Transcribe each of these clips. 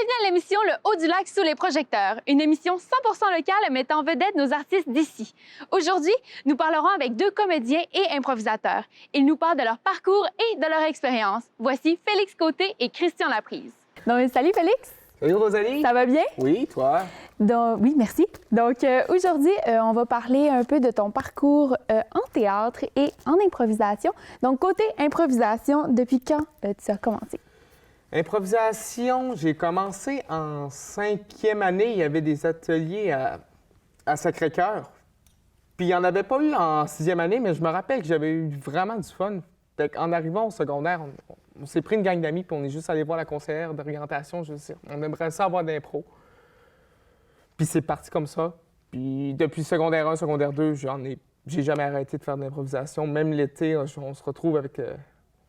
Bienvenue à l'émission Le Haut du Lac sous les projecteurs, une émission 100% locale mettant en vedette nos artistes d'ici. Aujourd'hui, nous parlerons avec deux comédiens et improvisateurs. Ils nous parlent de leur parcours et de leur expérience. Voici Félix Côté et Christian Laprise. Donc, salut Félix! Salut Rosalie! Ça va bien? Oui, toi? Donc, oui, merci. Donc, aujourd'hui, on va parler un peu de ton parcours en théâtre et en improvisation. Donc, côté improvisation, depuis quand tu as commencé? Improvisation, j'ai commencé en 5e année. Il y avait des ateliers à Sacré-Cœur. Puis il n'y en avait pas eu en 6e année, mais je me rappelle que j'avais eu vraiment du fun. En arrivant au secondaire, on s'est pris une gang d'amis, puis on est juste allé voir la conseillère d'orientation. Je veux dire, on aimerait ça avoir d'impro. Puis c'est parti comme ça. Puis depuis secondaire 1, secondaire 2, j'ai jamais arrêté de faire de l'improvisation. Même l'été, on se retrouve avec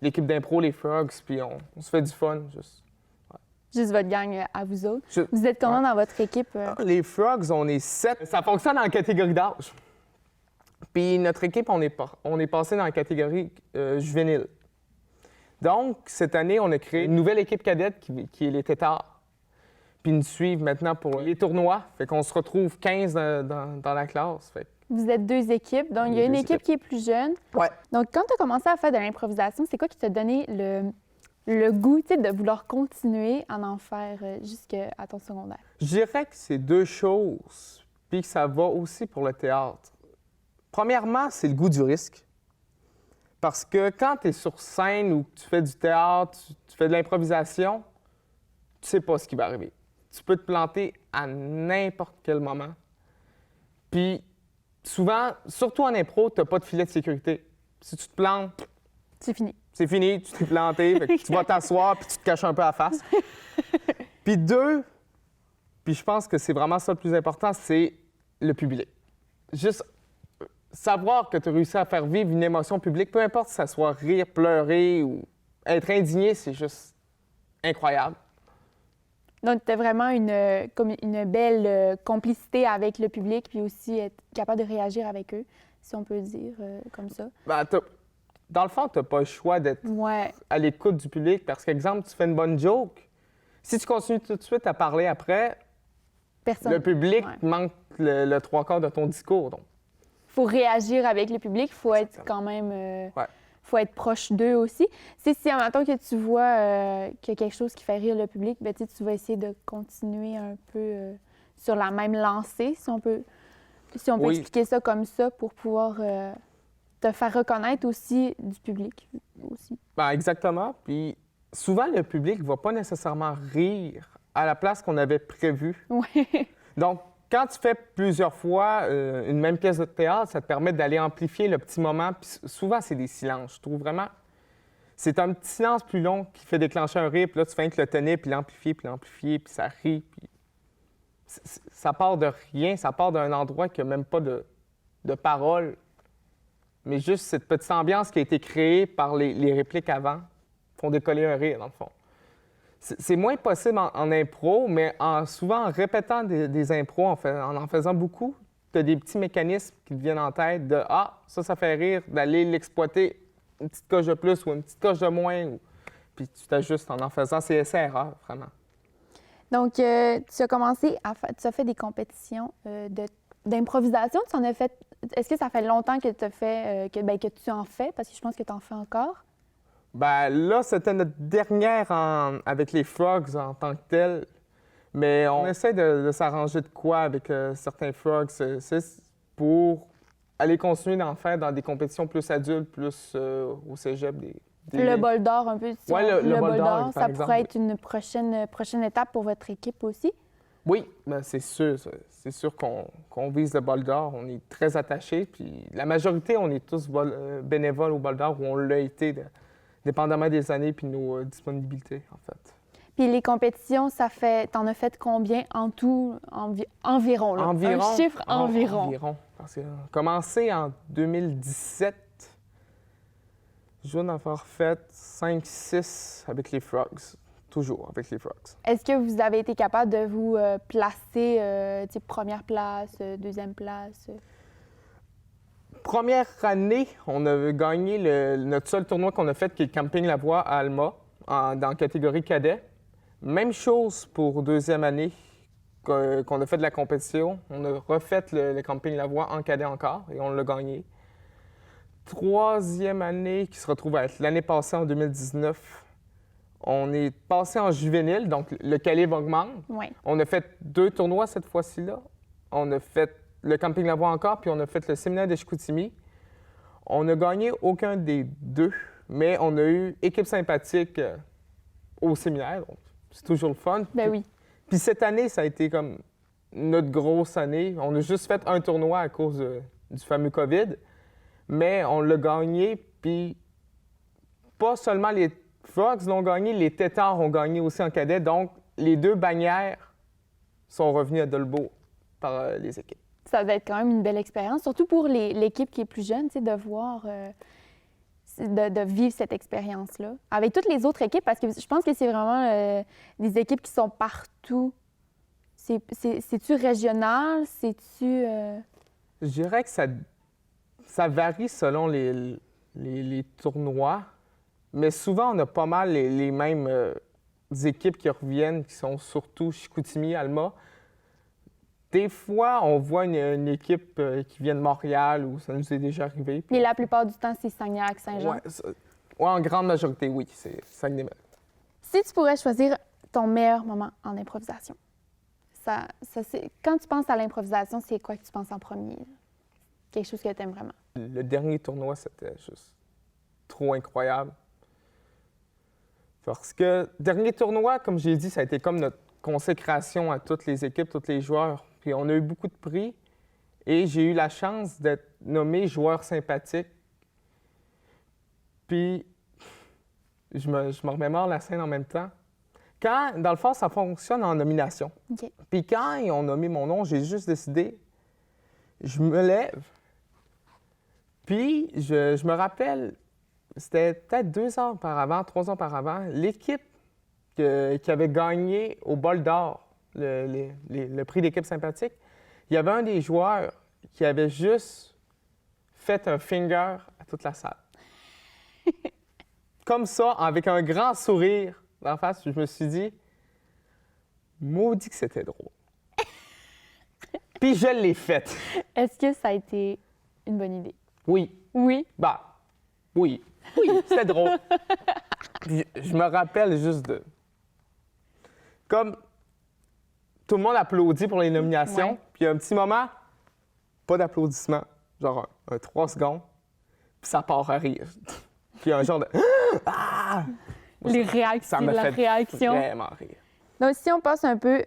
l'équipe d'impro, les Frogs, puis on se fait du fun. Juste votre gang à vous autres. Vous êtes comment dans votre équipe? Les Frogs, on est 7. Ça fonctionne en catégorie d'âge. Puis notre équipe, on est passé dans la catégorie juvénile. Donc, cette année, on a créé une nouvelle équipe cadette qui est les Tétards. Puis ils nous suivent maintenant pour les tournois. Fait qu'on se retrouve 15 dans la classe. Fait. Vous êtes deux équipes. Donc, il y a une équipe qui est plus jeune. Ouais. Donc, quand tu as commencé à faire de l'improvisation, c'est quoi qui t'a donné le goût de vouloir continuer à en faire jusqu'à ton secondaire? Je dirais que c'est deux choses. Puis que ça va aussi pour le théâtre. Premièrement, c'est le goût du risque. Parce que quand tu es sur scène ou que tu fais du théâtre, tu fais de l'improvisation, tu sais pas ce qui va arriver. Tu peux te planter à n'importe quel moment. Puis souvent, surtout en impro, tu n'as pas de filet de sécurité. Si tu te plantes, c'est fini. C'est fini, tu t'es planté, fait que tu vas t'asseoir puis tu te caches un peu à la face. Puis deux, puis je pense que c'est vraiment ça le plus important, c'est le public. Juste savoir que tu as réussi à faire vivre une émotion publique, peu importe si ça soit rire, pleurer ou être indigné, c'est juste incroyable. Donc, tu as vraiment une belle complicité avec le public, puis aussi être capable de réagir avec eux, si on peut dire comme ça. Ben, dans le fond, tu n'as pas le choix d'être à l'écoute du public parce qu'exemple, tu fais une bonne joke. Si tu continues tout de suite à parler après, le public manque le trois quarts de ton discours. Donc. Il faut réagir avec le public, il faut être quand même... faut être proche d'eux aussi. Si en que tu vois qu'il y a quelque chose qui fait rire le public, bien, tu vas essayer de continuer un peu sur la même lancée, si on peut expliquer ça comme ça, pour pouvoir te faire reconnaître aussi du public. Aussi. Ben, exactement. Puis souvent, le public ne va pas nécessairement rire à la place qu'on avait prévue. Oui. Donc, quand tu fais plusieurs fois une même pièce de théâtre, ça te permet d'aller amplifier le petit moment. Puis souvent, c'est des silences. Je trouve vraiment... C'est un petit silence plus long qui fait déclencher un rire. Puis là, tu fais que le tenir, puis l'amplifier, puis ça rit. Puis... Ça part de rien. Ça part d'un endroit qui n'a même pas de paroles. Mais juste cette petite ambiance qui a été créée par les répliques avant font décoller un rire, dans le fond. C'est moins possible en impro, mais souvent en répétant des impros, en faisant beaucoup, tu as des petits mécanismes qui te viennent en tête de « Ah, ça fait rire », d'aller l'exploiter une petite coche de plus ou une petite coche de moins. Puis tu t'ajustes en faisant. C'est essai-erreur, vraiment. Donc, tu as commencé tu as fait des compétitions d'improvisation. Tu en as fait... Est-ce que ça fait longtemps que tu as fait, que tu en fais? Parce que je pense que tu en fais encore. Ben là, c'était notre dernière avec les Frogs en tant que tel. Mais on essaie de s'arranger de quoi avec certains Frogs pour aller continuer d'en faire dans des compétitions plus adultes, plus au cégep. Le bol d'or, un peu. Oui, le bol d'or, ça pourrait être une prochaine étape pour votre équipe aussi? Oui, ben c'est sûr. C'est sûr qu'on vise le bol d'or. On est très attachés. Puis la majorité, on est tous bénévoles au bol d'or où on l'a été, dépendamment des années puis nos disponibilités, en fait. Puis les compétitions, t'en as fait combien en tout, environ? Là? Environ. Un chiffre environ. Environ. Parce qu'on a commencé en 2017. Je dois en avoir fait 5-6 avec les Frogs. Toujours avec les Frogs. Est-ce que vous avez été capable de vous placer, première place, deuxième place? Première année, on a gagné notre seul tournoi qu'on a fait, qui est le Camping La Voix à Alma, dans la catégorie cadet. Même chose pour deuxième année qu'on a fait de la compétition. On a refait le camping Lavoie en cadet encore et on l'a gagné. Troisième année qui se retrouve à être l'année passée en 2019, on est passé en juvénile, donc le calibre augmente. Ouais. On a fait 2 tournois cette fois-ci-là. On a fait le camping Lavoie encore, puis on a fait le séminaire de Chicoutimi. On n'a gagné aucun des 2, mais on a eu équipe sympathique au séminaire, donc c'est toujours le fun. Ben oui. Puis cette année, ça a été comme notre grosse année. On a juste fait un tournoi à cause du fameux COVID, mais on l'a gagné, puis pas seulement les Frogs l'ont gagné, les Tétards ont gagné aussi en cadet, donc les 2 bannières sont revenues à Dolbeau par les équipes. Ça va être quand même une belle expérience, surtout pour l'équipe qui est plus jeune, tu sais, de voir, de vivre cette expérience-là. Avec toutes les autres équipes, parce que je pense que c'est vraiment des équipes qui sont partout. C'est-tu régional? C'est-tu... Je dirais que ça varie selon les tournois, mais souvent, on a pas mal les mêmes équipes qui reviennent, qui sont surtout Chicoutimi, Alma. Des fois, on voit une équipe qui vient de Montréal, ou ça nous est déjà arrivé. Mais la plupart du temps, c'est Saguenay-Lac-Saint-Jean. Ouais, en grande majorité, oui, c'est Saguenay. Si tu pourrais choisir ton meilleur moment en improvisation, quand tu penses à l'improvisation, c'est quoi que tu penses en premier? Quelque chose que tu aimes vraiment? Le dernier tournoi, c'était juste trop incroyable. Parce que dernier tournoi, comme j'ai dit, ça a été comme notre consécration à toutes les équipes, tous les joueurs. Puis on a eu beaucoup de prix et j'ai eu la chance d'être nommé joueur sympathique. Puis je me remémore la scène en même temps. Quand, dans le fond, ça fonctionne en nomination. OK. Puis quand ils ont nommé mon nom, j'ai juste décidé, je me lève. Puis je me rappelle, c'était peut-être 2 ans auparavant, 3 ans auparavant, l'équipe qui avait gagné au bol d'or le prix d'équipe sympathique, il y avait un des joueurs qui avait juste fait un finger à toute la salle. Comme ça, avec un grand sourire en face, je me suis dit, maudit que c'était drôle. Puis je l'ai fait. Est-ce que ça a été une bonne idée? Oui. Oui. Bah, oui. Oui, c'était drôle. Puis je me rappelle juste de... Comme tout le monde applaudit pour les nominations, Ouais. puis un petit moment, pas d'applaudissement, genre un 3 secondes, puis ça part à rire. Puis un genre de... Ah! Les réactions, Ça me la fait réaction. vraiment rire. Donc, si on passe un peu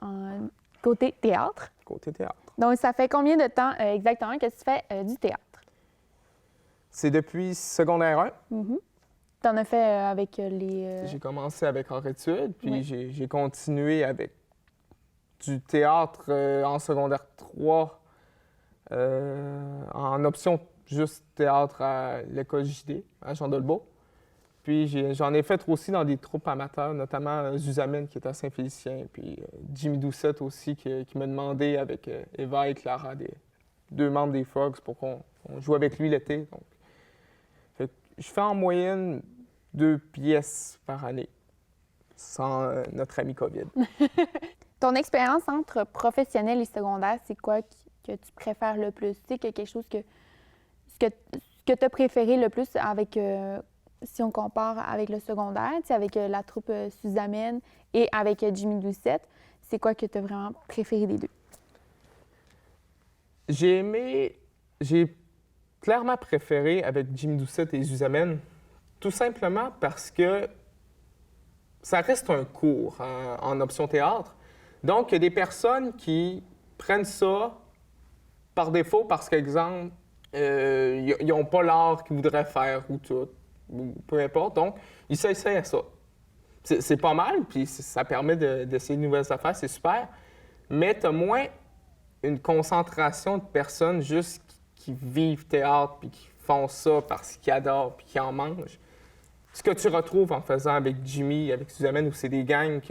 en côté théâtre, Côté théâtre. donc ça fait combien de temps exactement que tu fais du théâtre? C'est depuis secondaire 1. Tu en as fait avec les... J'ai commencé avec hors études, puis Oui. j'ai continué avec du théâtre en secondaire 3, en option juste théâtre à l'école JD, à Jean Dolbeau. Puis j'en ai fait aussi dans des troupes amateurs, notamment Zuzamène qui est à Saint-Félicien, puis Jimmy Doucette aussi qui m'a demandé avec Eva et Clara, 2 membres des Frogs, pour qu'on joue avec lui l'été. Donc, je fais en moyenne 2 pièces par année, sans notre ami COVID. Ton expérience entre professionnel et secondaire, c'est quoi que tu préfères le plus? Tu sais, quelque chose que tu as préféré le plus avec, si on compare avec le secondaire, tu sais, avec la troupe Suzamène et avec Jimmy Doucette, c'est quoi que tu as vraiment préféré des 2? J'ai clairement préféré avec Jimmy Doucette et Suzamène, tout simplement parce que ça reste un cours en option théâtre. Donc, il y a des personnes qui prennent ça par défaut parce qu'exemple, ils n'ont pas l'art qu'ils voudraient faire ou tout, ou peu importe. Donc, ils s'essayent à ça. C'est pas mal, puis ça permet d'essayer de nouvelles affaires, c'est super. Mais tu as moins une concentration de personnes juste qui vivent théâtre puis qui font ça parce qu'ils adorent puis qui en mangent. Ce que tu retrouves en faisant avec Jimmy, avec Suzamène, où c'est des gangs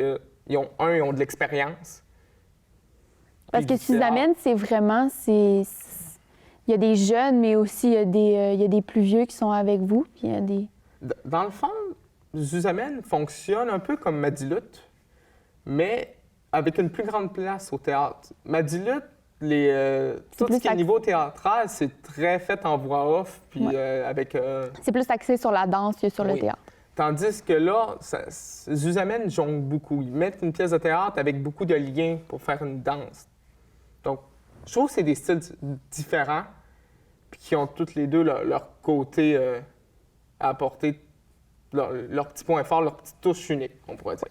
ils ont de l'expérience. Parce que Suzamène, c'est vraiment... Il y a des jeunes, mais aussi il y a des plus vieux qui sont avec vous. Puis il y a des... Dans le fond, Suzamène fonctionne un peu comme Madilute. mais avec une plus grande place au théâtre. Madilute, tout ce qui est niveau théâtral, c'est très fait en voix off, puis avec... C'est plus axé sur la danse que sur le théâtre. Tandis que là, Zuzamène jongle beaucoup. Ils mettent une pièce de théâtre avec beaucoup de liens pour faire une danse. Donc, je trouve que c'est des styles différents, puis qui ont tous les deux leur côté à apporter, leur petit point fort, leur petite touche unique, on pourrait dire.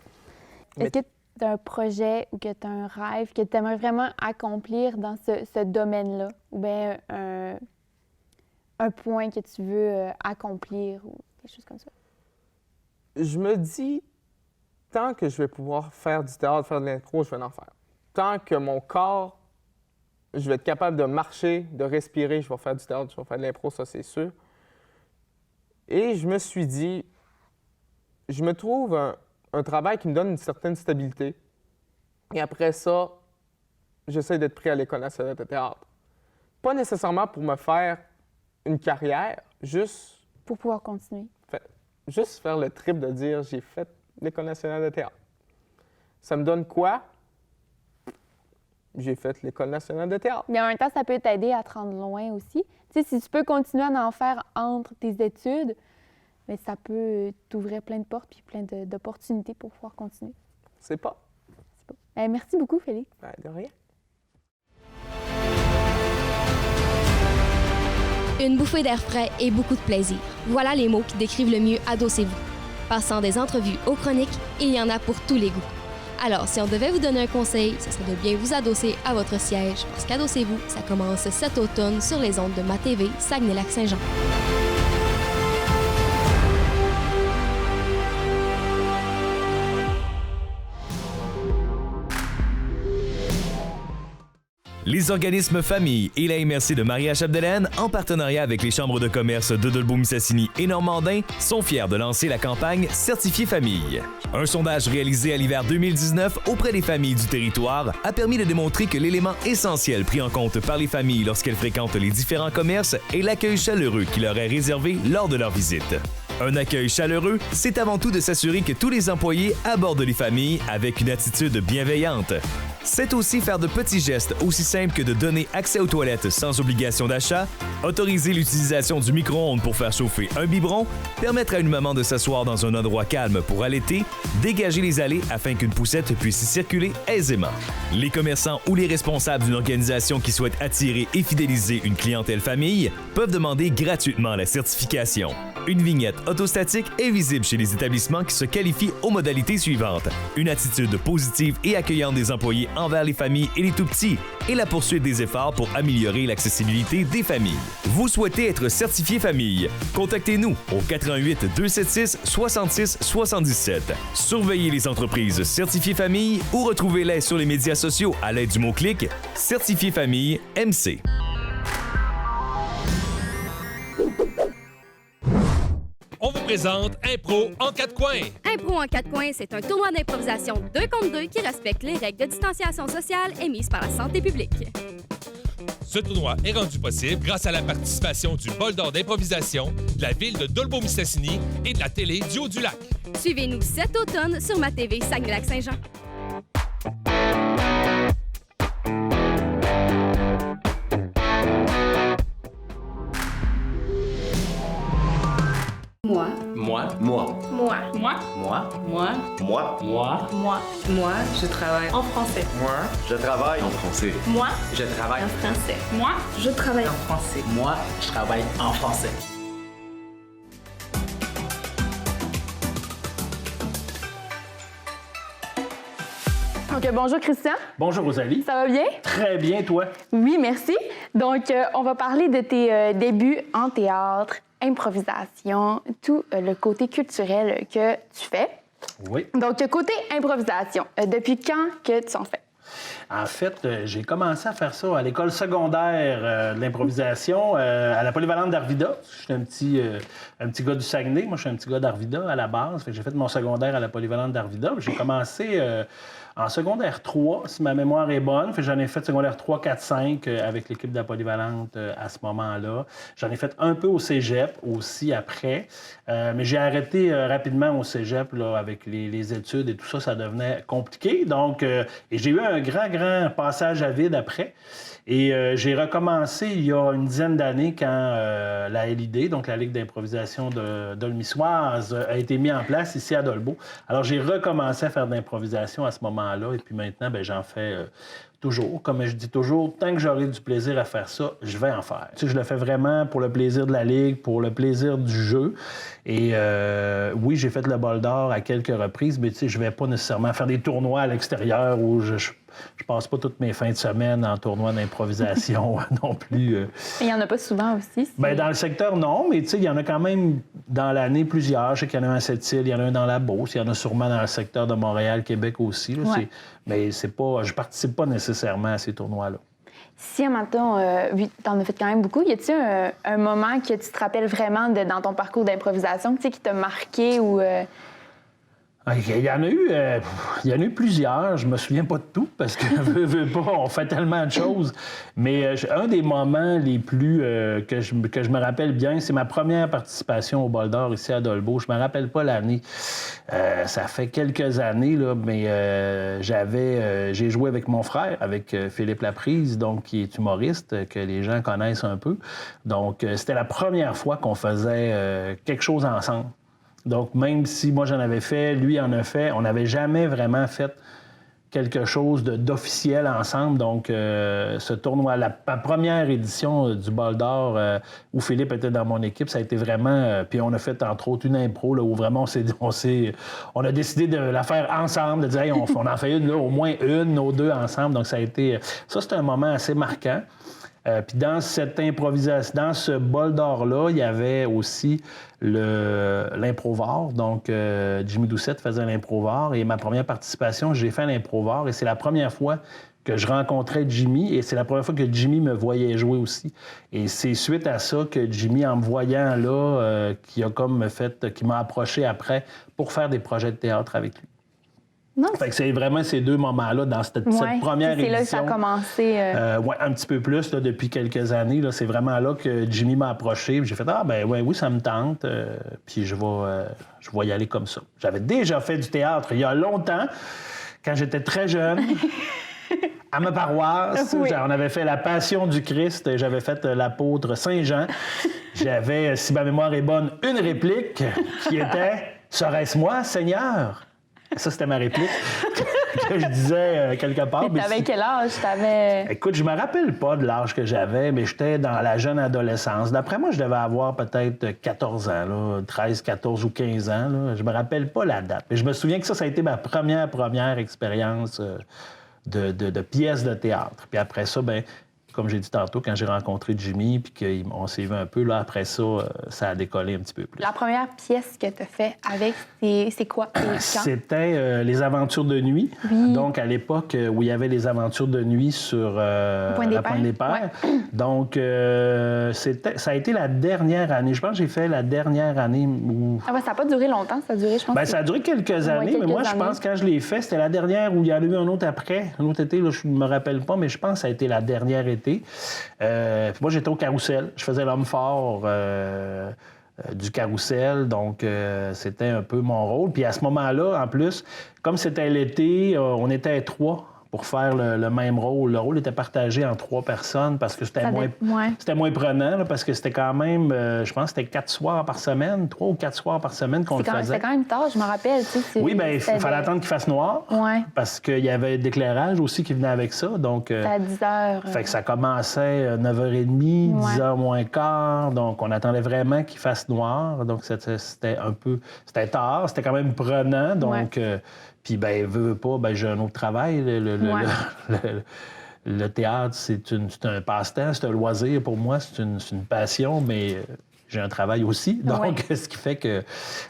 Est-ce que tu as un projet ou que tu as un rêve que tu aimerais vraiment accomplir dans ce domaine-là? Ou bien un point que tu veux accomplir ou quelque chose comme ça? Je me dis, tant que je vais pouvoir faire du théâtre, faire de l'impro, je vais en faire. Tant que mon corps, je vais être capable de marcher, de respirer, je vais faire du théâtre, je vais faire de l'impro, ça c'est sûr. Et je me suis dit, je me trouve un travail qui me donne une certaine stabilité. Et après ça, j'essaie d'être pris à l'École nationale de théâtre. Pas nécessairement pour me faire une carrière, juste... Pour pouvoir continuer. Juste faire le trip de dire j'ai fait l'École nationale de théâtre. Ça me donne quoi? J'ai fait l'École nationale de théâtre. Mais en même temps, ça peut t'aider à te rendre loin aussi. Tu sais, si tu peux continuer à en faire entre tes études, mais ça peut t'ouvrir plein de portes puis plein d'opportunités pour pouvoir continuer. C'est pas. Merci beaucoup, Félix. De rien. Une bouffée d'air frais et beaucoup de plaisir. Voilà les mots qui décrivent le mieux Adossez-vous. Passant des entrevues aux chroniques, il y en a pour tous les goûts. Alors, si on devait vous donner un conseil, ce serait de bien vous adosser à votre siège, parce qu'Adossez-vous, ça commence cet automne sur les ondes de MaTV Saguenay-Lac-Saint-Jean. Les organismes Famille et la MRC de Maria-Chapdelaine, en partenariat avec les chambres de commerce de Dolbeau-Mistassini et Normandin, sont fiers de lancer la campagne Certifié Famille. Un sondage réalisé à l'hiver 2019 auprès des familles du territoire a permis de démontrer que l'élément essentiel pris en compte par les familles lorsqu'elles fréquentent les différents commerces est l'accueil chaleureux qui leur est réservé lors de leur visite. Un accueil chaleureux, c'est avant tout de s'assurer que tous les employés abordent les familles avec une attitude bienveillante. C'est aussi faire de petits gestes aussi simples que de donner accès aux toilettes sans obligation d'achat, autoriser l'utilisation du micro-ondes pour faire chauffer un biberon, permettre à une maman de s'asseoir dans un endroit calme pour allaiter, dégager les allées afin qu'une poussette puisse y circuler aisément. Les commerçants ou les responsables d'une organisation qui souhaite attirer et fidéliser une clientèle famille peuvent demander gratuitement la certification. Une vignette autostatique est visible chez les établissements qui se qualifient aux modalités suivantes. Une attitude positive et accueillante des employés envers les familles et les tout-petits et la poursuite des efforts pour améliorer l'accessibilité des familles. Vous souhaitez être certifié famille? Contactez-nous au 88 276 66 77. Surveillez les entreprises certifiées famille ou retrouvez-les sur les médias sociaux à l'aide du mot-clic Certifié Famille MC. On vous présente Impro en 4 coins. Impro en 4 coins, c'est un tournoi d'improvisation 2 contre 2 qui respecte les règles de distanciation sociale émises par la santé publique. Ce tournoi est rendu possible grâce à la participation du Bol d'or d'improvisation, de la ville de Dolbeau-Mistassini et de la télé du Haut-du-Lac. Suivez-nous cet automne sur MaTV Saguenay-Lac-Saint-Jean. Moi. Moi. Moi. Moi. Moi. Moi. Moi. Moi. Moi. Moi. Moi, je travaille en français. Moi. Je travaille en français. Moi. Je travaille En français. Moi. Je travaille en français. Moi. Je travaille en français. Donc, bonjour Christian. Bonjour Rosalie. Ça va bien? Très bien, toi? Oui, merci. Donc, on va parler de tes débuts en théâtre, improvisation, tout le côté culturel que tu fais. Oui. Donc, côté improvisation, depuis quand que tu en fais? En fait, j'ai commencé à faire ça à l'école secondaire de l'improvisation à la polyvalente d'Arvida. Je suis un petit gars du Saguenay. Moi, je suis un petit gars d'Arvida à la base. Fait que j'ai fait mon secondaire à la polyvalente d'Arvida. J'ai commencé en secondaire 3, si ma mémoire est bonne. J'en ai fait secondaire 3, 4, 5 avec l'équipe de la polyvalente à ce moment-là. J'en ai fait un peu au cégep aussi après. Mais j'ai arrêté rapidement au cégep là, avec les études et tout ça. Ça devenait compliqué. Donc, et j'ai eu un grand passage à vide après. Et j'ai recommencé il y a une dizaine d'années quand la LID, donc la Ligue d'improvisation d'Olmissoise, a été mise en place ici à Dolbeau. Alors, j'ai recommencé à faire de l'improvisation à ce moment-là. Et puis maintenant, bien, j'en fais toujours. Comme je dis toujours, tant que j'aurai du plaisir à faire ça, je vais en faire. Tu sais, je le fais vraiment pour le plaisir de la Ligue, pour le plaisir du jeu. Et oui, j'ai fait le bol d'or à quelques reprises, mais tu sais, je vais pas nécessairement faire des tournois à l'extérieur où je passe pas toutes mes fins de semaine en tournoi d'improvisation non plus. Il y en a pas souvent aussi. Bien, dans le secteur, non, mais tu sais, il y en a quand même dans l'année plusieurs. Je sais qu'il y en a un à Sept-Îles, il y en a un dans la Beauce, il y en a sûrement dans le secteur de Montréal, Québec aussi. Là, ouais. Mais c'est pas, je participe pas nécessairement à ces tournois-là. Si, maintenant, tu en as fait quand même beaucoup, y a-t-il un moment que tu te rappelles vraiment dans ton parcours d'improvisation, tu sais, qui t'a marqué ou... Il y en a eu plusieurs. Je me souviens pas de tout parce que on fait tellement de choses. Mais un des moments les plus que je me rappelle bien, c'est ma première participation au bol d'or ici à Dolbeau. Je me rappelle pas l'année. Ça fait quelques années là, mais j'ai joué avec mon frère, avec Philippe Laprise, donc qui est humoriste, que les gens connaissent un peu. Donc c'était la première fois qu'on faisait quelque chose ensemble. Donc, même si moi, j'en avais fait, lui en a fait, on n'avait jamais vraiment fait quelque chose d'officiel ensemble. Donc, ce tournoi, ma première édition du bol d'or où Philippe était dans mon équipe, ça a été vraiment... puis on a fait, entre autres, une impro là, où vraiment on a décidé de la faire ensemble, de dire, hey, on en fait une, là, au moins une, nos deux ensemble. Donc, ça a été... Ça, c'était un moment assez marquant. Puis dans cette improvisation, dans ce bol d'or-là, il y avait aussi l'improvar. Donc, Jimmy Doucette faisait l'improvar. Et ma première participation, j'ai fait l'improvar. Et c'est la première fois que je rencontrais Jimmy. Et c'est la première fois que Jimmy me voyait jouer aussi. Et c'est suite à ça que Jimmy, en me voyant là, qui m'a approché après pour faire des projets de théâtre avec lui. Non, fait que c'est vraiment ces deux moments-là dans cette première édition. C'est là que ça a commencé. Oui, un petit peu plus là, depuis quelques années. Là, c'est vraiment là que Jimmy m'a approché. J'ai fait oui, ça me tente. Puis je vais y aller comme ça. J'avais déjà fait du théâtre il y a longtemps, quand j'étais très jeune. À ma paroisse, oui. On avait fait la Passion du Christ et j'avais fait l'apôtre Saint-Jean. J'avais, si ma mémoire est bonne, une réplique qui était « Serait-ce moi, Seigneur? » Ça, c'était ma réplique que je disais quelque part. T'avais quel âge? Écoute, je me rappelle pas de l'âge que j'avais, mais j'étais dans la jeune adolescence. D'après moi, je devais avoir peut-être 14 ans, là, 13, 14 ou 15 ans. Là. Je me rappelle pas la date. Mais je me souviens que ça a été ma première expérience de pièce de théâtre. Puis après ça, comme j'ai dit tantôt, quand j'ai rencontré Jimmy, puis qu'on s'est vu un peu, là, après ça, ça a décollé un petit peu plus. La première pièce que tu as faite avec, c'est quoi et quand? C'était Les Aventures de nuit. Oui. Donc, à l'époque où il y avait les Aventures de nuit sur la Pointe des Pères. Ouais. Donc, ça a été la dernière année. Je pense que j'ai fait la dernière année où... Ah ben, ça n'a pas duré longtemps. Ça a duré, je pense. Ça a duré quelques années, mais moi, je pense que quand je l'ai fait, c'était la dernière où il y en a eu un autre après. Un autre été, là, je ne me rappelle pas, mais je pense que ça a été la dernière été. Puis moi, j'étais au Carrousel. Je faisais l'homme fort du Carrousel, donc c'était un peu mon rôle. Puis à ce moment-là, en plus, comme c'était l'été, on était 3 pour faire le même rôle. Le rôle était partagé en 3 personnes parce que c'était moins prenant, là, parce que c'était quand même, je pense que c'était 4 soirs par semaine, 3 ou 4 soirs par semaine qu'on le faisait. C'était quand même tard, je me rappelle. Oui, bien, il fallait attendre qu'il fasse noir, parce qu'il y avait d'éclairage aussi qui venait avec ça. Donc, c'était à 10 heures. Fait que ça commençait 9h30, 10h moins quart, donc on attendait vraiment qu'il fasse noir. Donc, c'était tard, c'était quand même prenant, donc... Puis, veux pas, j'ai un autre travail. Le théâtre, c'est un passe-temps, c'est un loisir pour moi, c'est une passion, mais j'ai un travail aussi. Donc, ce qui fait que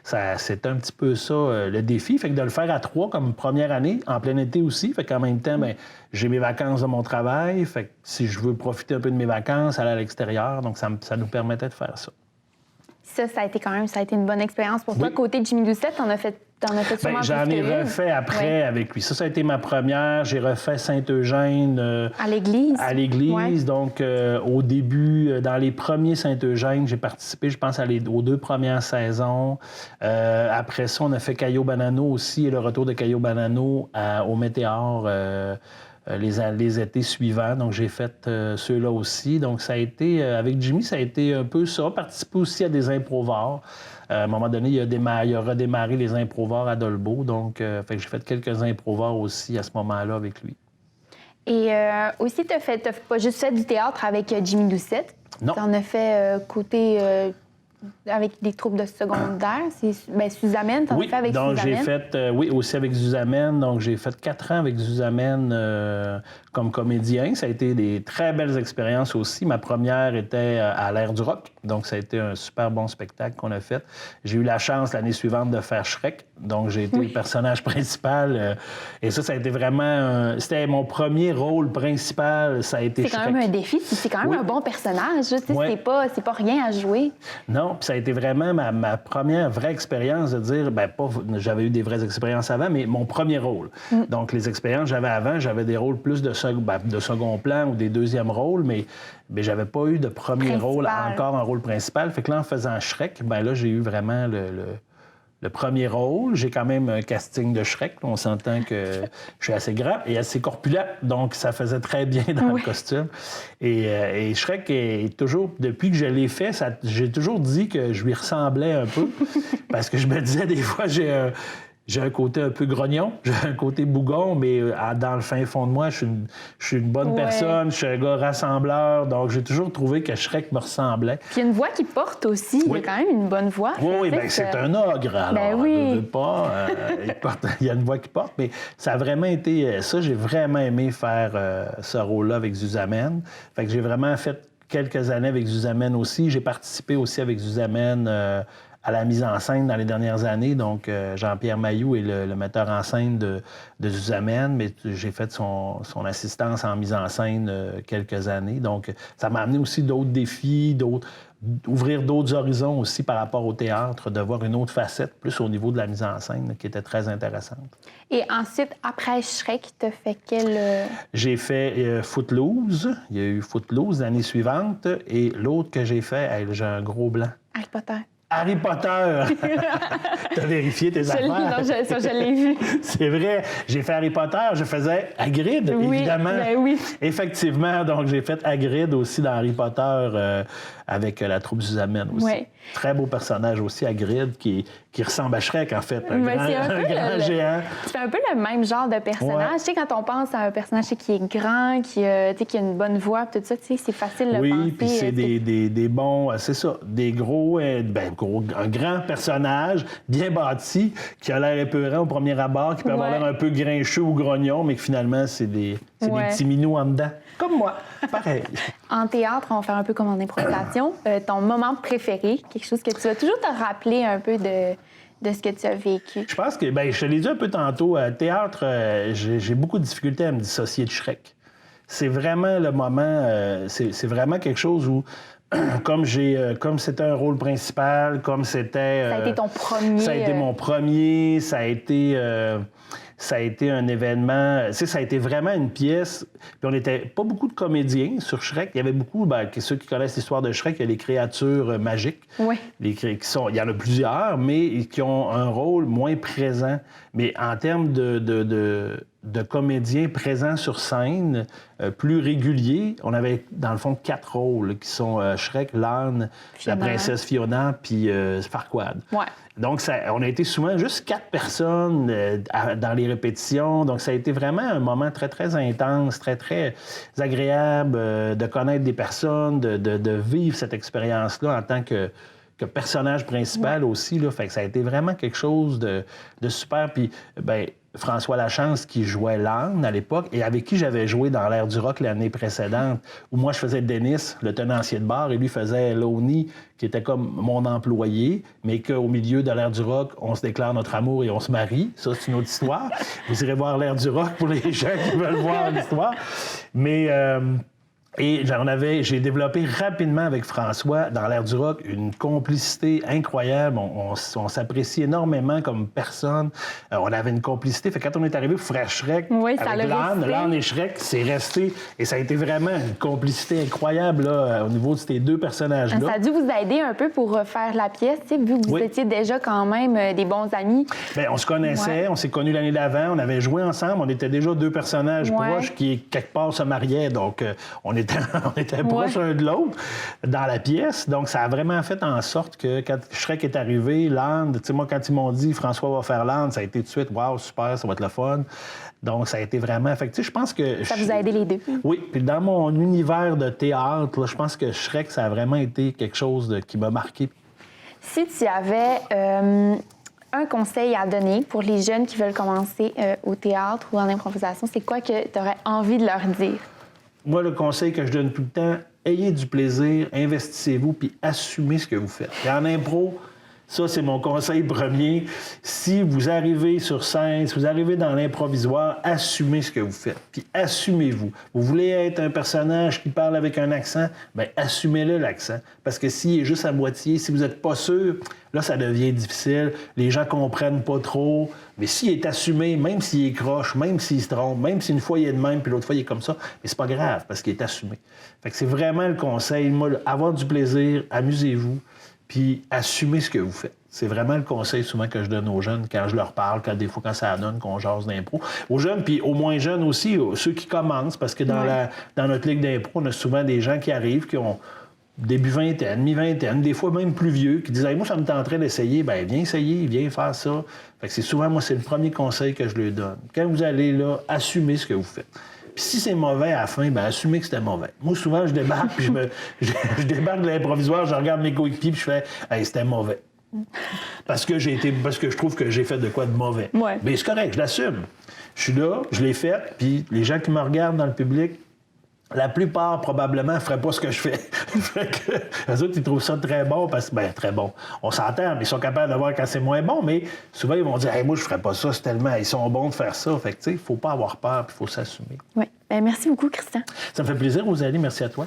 c'est un petit peu ça, le défi. Fait que de le faire à 3 comme première année, en plein été aussi, fait qu'en même temps, j'ai mes vacances de mon travail. Fait que si je veux profiter un peu de mes vacances, aller à l'extérieur, donc ça nous permettait de faire ça. Ça a été une bonne expérience pour toi. Côté Jimmy Doucette, t'en as fait sûrement j'en plus ai que refait après avec lui. Ça a été ma première. J'ai refait Saint-Eugène. À l'église. À l'église. Ouais. Donc, au début, dans les premiers Saint-Eugène, j'ai participé, je pense, aux 2 premières saisons. Après ça, on a fait Cayo Banano aussi, et le retour de Cayo Banano au Météor les étés suivants. Donc, j'ai fait ceux-là aussi. Donc, ça a été, avec Jimmy, ça a été un peu ça. Participer aussi à des improvars. À un moment donné, il a redémarré les improvars à Dolbeau. Donc, fait que j'ai fait quelques improvars aussi à ce moment-là avec lui. Et aussi, t'as pas juste fait du théâtre avec Jimmy Doucette. Non. T'en as fait côté... avec des troupes de secondaire. C'est Suzamène, t'en as fait avec donc Suzamène? J'ai fait, aussi avec Suzamène. Donc, j'ai fait 4 ans avec Suzamène comme comédien. Ça a été des très belles expériences aussi. Ma première était à l'Air du Rock. Donc, ça a été un super bon spectacle qu'on a fait. J'ai eu la chance l'année suivante de faire Shrek. Donc, j'ai été le personnage principal. Et ça a été vraiment... c'était mon premier rôle principal. Ça a été Shrek. C'est quand même un défi. C'est quand même un bon personnage. C'est pas rien à jouer. Non, puis ça a été vraiment ma première vraie expérience de dire... j'avais eu des vraies expériences avant, mais mon premier rôle. Donc, les expériences que j'avais avant, j'avais des rôles plus de second plan ou des deuxièmes rôles, mais j'avais pas eu de premier rôle, encore un rôle principal. Fait que là, en faisant Shrek, là, j'ai eu vraiment le premier rôle. J'ai quand même un casting de Shrek. On s'entend que je suis assez grand et assez corpulent, donc ça faisait très bien dans le costume. Et Shrek est toujours, depuis que je l'ai fait, j'ai toujours dit que je lui ressemblais un peu, parce que je me disais des fois, j'ai un côté un peu grognon, j'ai un côté bougon, mais dans le fin fond de moi, je suis une bonne personne, je suis un gars rassembleur, donc j'ai toujours trouvé que Shrek me ressemblait. Puis il y a une voix qui porte aussi, il y a quand même une bonne voix. Oui, c'est un ogre, alors, on veut pas, il y a une voix qui porte, mais ça a vraiment été ça, j'ai vraiment aimé faire ce rôle-là avec Suzamène. Fait que j'ai vraiment fait quelques années avec Suzamène aussi. J'ai participé aussi avec Suzamène à la mise en scène dans les dernières années. Donc, Jean-Pierre Mailloux est le metteur en scène de Suzamène, mais j'ai fait son assistance en mise en scène quelques années. Donc, ça m'a amené aussi d'autres défis, ouvrir d'autres horizons aussi par rapport au théâtre, de voir une autre facette, plus au niveau de la mise en scène, qui était très intéressante. Et ensuite, après Shrek, tu as fait quel... J'ai fait Footloose. Il y a eu Footloose l'année suivante. Et l'autre que j'ai fait, j'ai un gros blanc. Harry Potter. Harry Potter! T'as vérifié tes affaires? Non, je l'ai vu. C'est vrai. J'ai fait Harry Potter. Je faisais Hagrid, évidemment. Oui. Effectivement. Donc, j'ai fait Hagrid aussi dans Harry Potter avec la troupe Suzamène aussi. Oui. Très beau personnage aussi, Hagrid, qui ressemble à Shrek, en fait. Un grand géant. C'est un peu le même genre de personnage. Tu sais, quand on pense à un personnage qui est grand, qui a une bonne voix, tout ça, tu sais, c'est facile de penser. Oui, puis c'est des bons... C'est ça, des gros... un grand personnage, bien bâti, qui a l'air épeurant au premier abord, qui peut avoir l'air un peu grincheux ou grognon, mais que finalement, c'est des petits minous en dedans. Comme moi. Pareil. En théâtre, on va faire un peu comme en improvisation. Ton moment préféré, quelque chose que tu vas toujours te rappeler un peu de ce que tu as vécu. Je pense que, je te l'ai dit un peu tantôt, théâtre, j'ai beaucoup de difficultés à me dissocier de Shrek. C'est vraiment le moment, c'est vraiment quelque chose où, comme c'était un rôle principal, comme c'était... ça a été ton premier... Ça a été mon premier, ça a été un événement... Tu sais, ça a été vraiment une pièce... Puis on n'était pas beaucoup de comédiens sur Shrek. Il y avait beaucoup... ceux qui connaissent l'histoire de Shrek, il y a les créatures magiques. Oui. Il y en a plusieurs, mais qui ont un rôle moins présent. Mais en termes de comédiens présents sur scène, plus réguliers, on avait, dans le fond, 4 rôles, qui sont Shrek, l'âne, la princesse Fiona, puis Farquaad. Ouais. Donc, on a été souvent juste 4 personnes dans les répétitions. Donc, ça a été vraiment un moment très, très intense, très, très agréable de connaître des personnes, de vivre cette expérience-là en tant que personnage principal aussi. Là. Fait que ça a été vraiment quelque chose de super. Puis, François Lachance qui jouait l'âne à l'époque et avec qui j'avais joué dans l'Air du Rock l'année précédente, où moi je faisais Dennis, le tenancier de bar, et lui faisait Lonnie, qui était comme mon employé, mais qu'au milieu de l'Air du Rock, on se déclare notre amour et on se marie. Ça, c'est une autre histoire. Vous irez voir l'Air du Rock pour les gens qui veulent voir l'histoire. Mais Et j'ai développé rapidement avec François, dans l'ère du rock, une complicité incroyable. On s'apprécie énormément comme personne. On avait une complicité. Fait que quand on est arrivé pour faire Shrek, avec Lan et Shrek, c'est resté. Et ça a été vraiment une complicité incroyable là, au niveau de ces deux personnages-là. Ça a dû vous aider un peu pour faire la pièce, vu que vous étiez déjà quand même des bons amis. Bien, on se connaissait, on s'est connus l'année d'avant, on avait joué ensemble, on était déjà deux personnages proches qui, quelque part, se mariaient. Donc, on était proches l'un de l'autre dans la pièce. Donc, ça a vraiment fait en sorte que quand Shrek est arrivé, Land, tu sais, moi, quand ils m'ont dit François va faire Land, ça a été tout de suite, waouh, super, ça va être le fun. Donc, ça a été vraiment. Fait que, tu sais, je pense que. Ça vous a aidé les deux. Oui. Puis, dans mon univers de théâtre, là, je pense que Shrek, ça a vraiment été quelque chose qui m'a marqué. Si tu avais un conseil à donner pour les jeunes qui veulent commencer au théâtre ou en improvisation, c'est quoi que tu aurais envie de leur dire? Moi, le conseil que je donne tout le temps, ayez du plaisir, investissez-vous, puis assumez ce que vous faites. Et en impro, ça, c'est mon conseil premier. Si vous arrivez sur scène, si vous arrivez dans l'improvisoire, assumez ce que vous faites, puis assumez-vous. Vous voulez être un personnage qui parle avec un accent, bien, assumez-le, l'accent. Parce que s'il est juste à moitié, si vous n'êtes pas sûr, là, ça devient difficile. Les gens comprennent pas trop. Mais s'il est assumé, même s'il est croche, même s'il se trompe, même si une fois il est de même, puis l'autre fois il est comme ça, mais c'est pas grave, parce qu'il est assumé. Fait que c'est vraiment le conseil. Moi, avoir du plaisir, amusez-vous, puis assumez ce que vous faites. C'est vraiment le conseil souvent que je donne aux jeunes quand je leur parle, des fois quand ça donne qu'on jase d'impro. Aux jeunes, puis aux moins jeunes aussi, ceux qui commencent, parce que dans notre ligue d'impro, on a souvent des gens qui arrivent, qui ont début vingtaine, mi-vingtaine, des fois même plus vieux, qui disent hey, « moi, ça me tenterait d'essayer. » Bien, viens essayer, viens faire ça. Fait que c'est souvent, moi, c'est le premier conseil que je leur donne. Quand vous allez là, assumez ce que vous faites. Puis si c'est mauvais à la fin, bien, assumez que c'était mauvais. Moi, souvent, je débarque, puis je débarque de l'improvisoire, je regarde mes coéquipiers, puis je fais « Hey, c'était mauvais. » Parce que je trouve que j'ai fait de quoi de mauvais. Ouais. Mais c'est correct, je l'assume. Je suis là, je l'ai fait, puis les gens qui me regardent dans le public, la plupart, probablement, ne feraient pas ce que je fais. Fait que, eux autres, ils trouvent ça très bon parce que, bien, très bon. On s'entend, mais ils sont capables de voir quand c'est moins bon, mais souvent, ils vont dire hey, moi, je ne ferais pas ça, c'est tellement. Ils sont bons de faire ça. Fait que, tu sais, il ne faut pas avoir peur, puis il faut s'assumer. Oui. Bien, merci beaucoup, Christian. Ça me fait plaisir, Rosalie. Merci à toi.